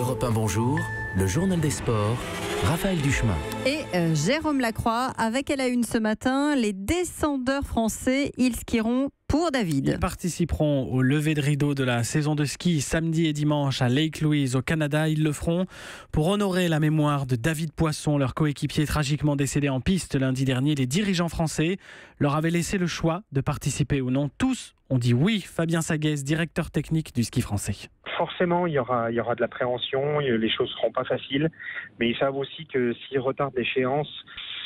Europe 1, bonjour, le journal des sports, Raphaël Duchemin. Et Jérôme Lacroix, avec à la une ce matin, les descendeurs français, ils skieront pour David. Ils participeront au lever de rideau de la saison de ski samedi et dimanche à Lake Louise au Canada. Ils le feront pour honorer la mémoire de David Poisson, leur coéquipier tragiquement décédé en piste lundi dernier. Les dirigeants français leur avaient laissé le choix de participer ou non. Tous ont dit oui. Fabien Saguès, directeur technique du ski français. Forcément, il y aura de l'appréhension, les choses ne seront pas faciles, mais ils savent aussi que s'ils retardent l'échéance,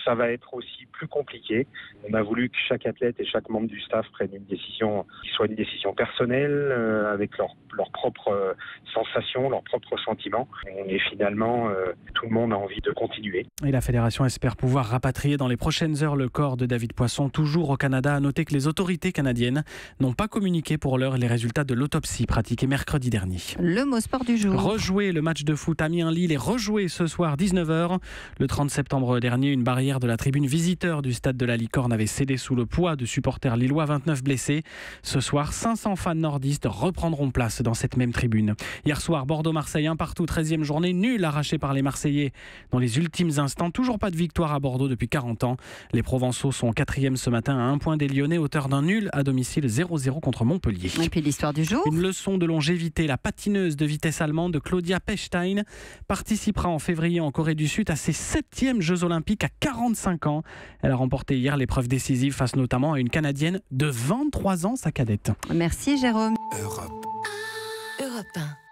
ça va être aussi plus compliqué. On a voulu que chaque athlète et chaque membre du staff prenne une décision qui soit une décision personnelle, avec leurs propres sensations, leurs propres sentiments. Et finalement, tout le monde a envie de continuer. Et la fédération espère pouvoir rapatrier dans les prochaines heures le corps de David Poisson, toujours au Canada. À noter que les autorités canadiennes n'ont pas communiqué pour l'heure les résultats de l'autopsie pratiquée mercredi dernier. Le mot sport du jour. Rejouer le match de foot Amiens-Lille est rejoué ce soir 19h. Le 30 septembre dernier, une barrière de la tribune visiteur du stade de la Licorne avait cédé sous le poids de supporters lillois, 29 blessés. Ce soir, 500 fans nordistes reprendront place dans cette même tribune. Hier soir, Bordeaux-Marseille 1 partout, 13e journée, nul arraché par les Marseillais dans les ultimes instants. Toujours pas de victoire à Bordeaux depuis 40 ans. Les Provençaux sont 4e ce matin à 1 point des Lyonnais, auteur d'un nul à domicile 0-0 contre Montpellier. Et puis l'histoire du jour. Une leçon de longévité. La patineuse de vitesse allemande Claudia Pechstein participera en février en Corée du Sud à ses 7e Jeux Olympiques à 45 ans. Elle a remporté hier l'épreuve décisive face notamment à une Canadienne de 23 ans, sa cadette. Merci Jérôme. Europe 1.